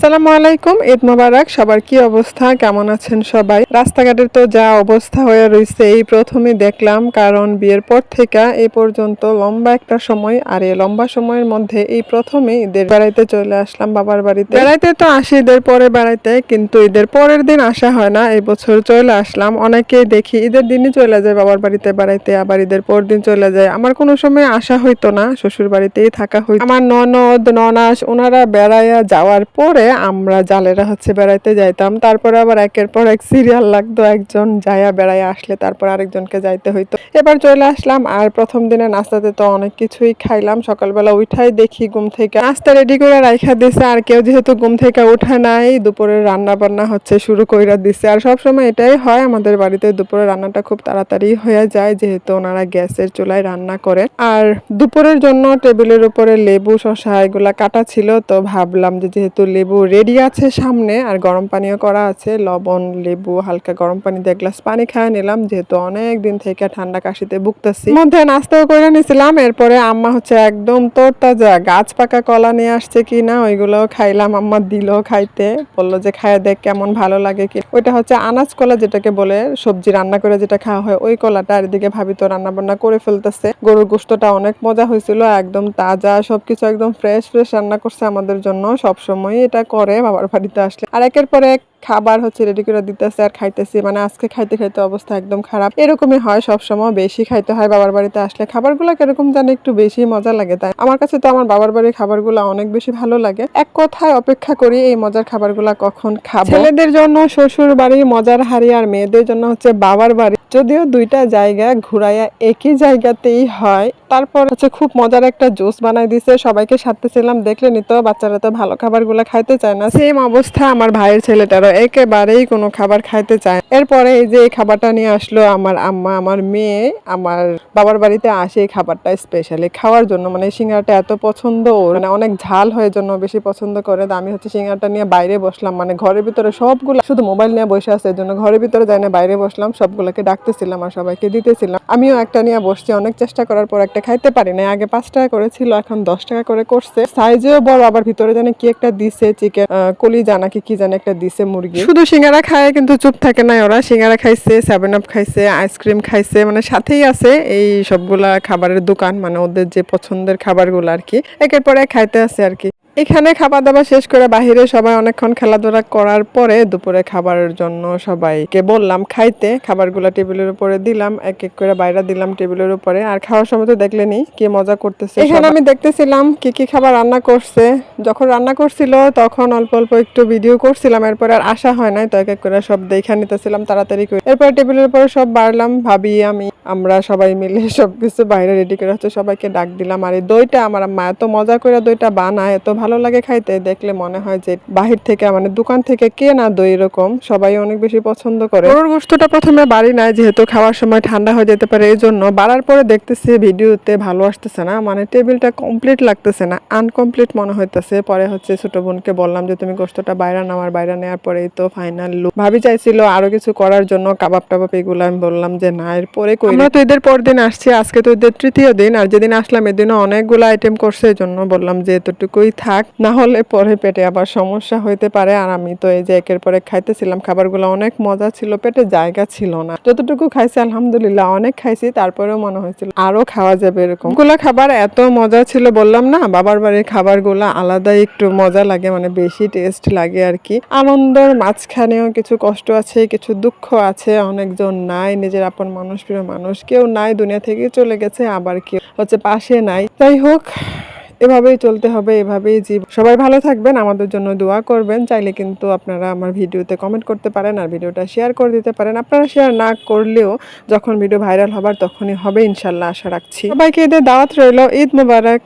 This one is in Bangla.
আসসালামু আলাইকুম, ঈদ মোবারক। সবার কি অবস্থা, কেমন আছেন সবাই? রাস্তাঘাটের তো যা অবস্থা হয়ে রয়েছে এই প্রথমেই দেখলাম, কারণ বিয়ের পর থেকে এই পর্যন্ত লম্বা একটা সময়, আর এই লম্বা সময়ের মধ্যে এই প্রথমে ঈদের বেড়াইতে চলে আসলাম বাবার বাড়িতে। বেড়াইতে তো আসি ঈদের পরে বেড়াইতে, কিন্তু ঈদের পরের দিন আসা হয় না। এই বছর চলে আসলাম। অনেকেই দেখি ঈদের দিনই চলে যায় বাবার বাড়িতে বেড়াইতে, আবার ঈদের পর দিন চলে যায়। আমার কোনো সময় আসা হইতো না, শ্বশুর বাড়িতেই থাকা হইতো। আমার ননদ ননাস ওনারা বেড়াইয়া যাওয়ার পরে আমরা জালেরা বেড়াইতে যাইতাম। তারপরে আবার একের পর এক সিরিয়াল লাগতো, একজন যাইয়া বেড়াইয়া আসলে তারপর আরেকজনকে যাইতে হইতো। এবার চলে আসলাম, আর প্রথম দিনে নাস্তাতে তো অনেক কিছুই খাইলাম। সকালবেলা উঠাই দেখি ঘুম থেকে নাস্তা রেডি করে রাইখা দিছে, আর কেউ যেহেতু ঘুম থেকে উঠে নাই, দুপুরের রান্না বান্না শুরু কইরা দিছে। আর সবসময় এটাই হয় আমাদের বাড়িতে, দুপুরের রান্নাটা খুব তাড়াতাড়ি হয়ে যায়, যেহেতু ওনারা গ্যাসের চুলায় রান্না করে। আর দুপুরের জন্য টেবিলের উপরে লেবু শসা এগুলা কাটা ছিল, তো ভাবলাম যে যেহেতু লেবু রেডি আছে সামনে, আর গরম পানিও করা আছে, লবণ লেবু হালকা গরম পানি দিয়ে গ্লাস পানি খায় নিলাম, যেহেতু অনেক দিন থেকে ঠান্ডা কাশিতে ভুগতেছি। মধ্যে নাস্তাও করে নিছিলাম। এরপরে আম্মা একদম তরতাজা গাছ পাকা কলা নিয়ে আসছে কিনা, ওইগুলোও খাইলাম। আম্মা দিল খাইতে, বললো যে খায় দেখ কেমন ভালো লাগে কি। ওইটা আনাজ কলা, যেটাকে বলে সবজি রান্না করে যেটা খাওয়া হয়, ওই কলাটা। আর এদিকে ভাবি তো রান্না বান্না করে ফেলতেছে। গরুর গোশতটা অনেক মজা হয়েছিল, একদম তাজা, সবকিছু একদম ফ্রেশ ফ্রেশ রান্না করছে আমাদের জন্য। সবসময় এটা করে বাবার বাড়িতে আসলে। আর একের পর এক খাবার রেডি করে দিতেছে আর খাইতেছি। মানে আজকে খাইতে খাইতে অবস্থা একদম খারাপ। এরকমই হয় সবসময়, বেশি খাইতে হয় বাবার বাড়িতে আসলে। খাবারগুলো কিরকম জানি একটু বেশি মজা লাগে। তাই আমার কাছে তো আমার বাবার বাড়ির খাবারগুলো অনেক বেশি ভালো লাগে। এক কথায় অপেক্ষা করি এই মজার খাবারগুলা কখন খাবো। ছেলেদের জন্য শ্বশুর বাড়ি মজার হাড়ি, আর মেয়েদের জন্য বাবার বাড়ি। যদিও দুইটা জায়গা ঘুরাইয়া একই জায়গাতেই হয়। তারপর খুব মজার একটা জুস বানাই দিছে, সবাইকে সাথেছিলাম। দেখলে নিত, বাচ্চারা তো ভালো খাবারগুলো খাইতে চায় না। সেম অবস্থা আমার ভাইয়ের ছেলেটারও, একেবারেই কোনো খাবার খাইতে চায়। এরপরে এই যে এই খাবারটা নিয়ে আসলো আমার আম্মা। আমার মেয়ে আমার বাবার বাড়িতে আসে এই খাবারটা স্পেশালি খাওয়ার জন্য। মানে সিঙ্গারাটা এত পছন্দ ওর, মানে অনেক ঝাল হয়ে জন্য বেশি পছন্দ করে। আমি সিঙ্গারাটা নিয়ে বাইরে বসলাম, মানে ঘরের ভিতরে সবগুলো শুধু মোবাইল নিয়ে বসে আছে, এর জন্য ঘরের ভিতরে যাই না, বাইরে বসলাম, সবগুলোকে ডাকতেছিলাম আর সবাইকে দিতেছিলাম। আমিও একটা নিয়ে বসছি, অনেক চেষ্টা করার পর একটা খাইতে পারি না। আগে 5 টাকা করে ছিল, এখন 10 টাকা করে করছে। সাইজেও বড়, আবার ভিতরে জানে কি একটা দিছে, চিকেন কলিজা নাকি কি জানে একটা দিছে মুরগি। শুধু সিঙ্গারা খায় কিন্তু চুপ থাকে না ওরা। সিঙ্গারা খাইছে, 7 আপ খাইছে, আইসক্রিম খাইছে, মানে সাথেই আছে এই সবগুলা খাবারের দোকান, মানে ওদের যে পছন্দের খাবারগুলো আর কি, একের পর এক খাইতে আছে আর কি। এখানে খাবার দাবার শেষ করে বাহিরে সবাই অনেকক্ষণ খেলাধুলা করার পরে দুপুরে খাবারের জন্য সবাইকে বললাম খাইতে। খাবারগুলো টেবিলের উপরে দিলাম, এক এক করে বাইরে দিলাম টেবিলের উপরে। আর খাওয়ার সময় তো দেখলেনি কি মজা করতেছে। এখানে আমি দেখতেছিলাম কি কি খাবার রান্না করছে। যখন রান্না করছিল তখন অল্প অল্প একটু ভিডিও করছিলাম, এরপরে আর আসা হয় নাই, তো এক এক করে সব দেখে নিতেছিলাম তাড়াতাড়ি করে। এরপর টেবিলের উপরে সব বাড়লাম, ভাবি আমি আমরা সবাই মিলে সবকিছু বাইরে রেডি করে সবাইকে ডাক দিলাম। আর এই দইটা আমার মা এত মজা করে দইটা বানায়, এত ভালো লাগে খাইতে, দেখলে মনে হয় যে বাহির থেকে মানে দোকান থেকে কেনা দই এরকম। সবাই অনেক বেশি পছন্দ করে। গরুর গোশতটা প্রথমে বাড়ি নাই, যেহেতু খাওয়ার সময় ঠান্ডা হয়ে যেতে পারে, এই জন্য বাড়ার পরে দেখতেছি ভিডিওতে ভালো আসতেছে না, মানে টেবিলটা কমপ্লিট লাগতেছে না, আনকমপ্লিট মনে হইতেছে। পরে ছোট বোনকে বললাম যে তুমি গোশতটা বাইরে নাও। আর বাইরে নেওয়ার পরেই তো ফাইনাল লুক। ভাবি চাইছিল আরো কিছু করার জন্য, কাবাব টাবাব এগুলো, আমি বললাম যে না, এরপরে কই। আমরা তো ঈদের পর দিন আসছি, আজকে তো ঈদের তৃতীয় দিন, আর যেদিন আসলাম এদিনও অনেকগুলো আইটেম করছে, এই জন্য বললাম যে এতটুকুই থাক, না হলে পরে পেটে আবার সমস্যা হইতে পারে। আর আমি তো এই যে একের পর এক খাইতেছিলাম, খাবারগুলো অনেক মজা ছিল, পেটে জায়গা ছিল না। যতটুকু খাইছি আলহামদুলিল্লাহ অনেক খাইছি, তারপরেও মনে হয়েছিল আরো খাওয়া যাবে। এরকম গুলা খাবার এত মজা ছিল, বললাম না বাবার বাড়ির খাবারগুলো আলাদাই একটু মজা লাগে, মানে বেশি টেস্ট লাগে আর কি। আনন্দের মাঝখানেও কিছু কষ্ট আছে, কিছু দুঃখ আছে, অনেকজন নাই, নিজের আপন মানুষ প্রিয় মানুষ কেউ নাই, দুনিয়া থেকে চলে গেছে, আবার কেউ পাশে নাই। যাই হোক, এভাবেই চলতে হবে, এভাবেই জীবন। সবাই ভালো থাকবেন, আমাদের জন্য দোয়া করবেন। চাইলে কিন্তু আপনারা আমার ভিডিওতে কমেন্ট করতে পারেন, আর ভিডিওটা শেয়ার করে দিতে পারেন। আপনারা শেয়ার না করলেও যখন ভিডিও ভাইরাল হবার তখনই হবে ইনশাল্লাহ, আশা রাখছি। সবাইকে ঈদের দাওয়াত রইল। ঈদ মোবারক।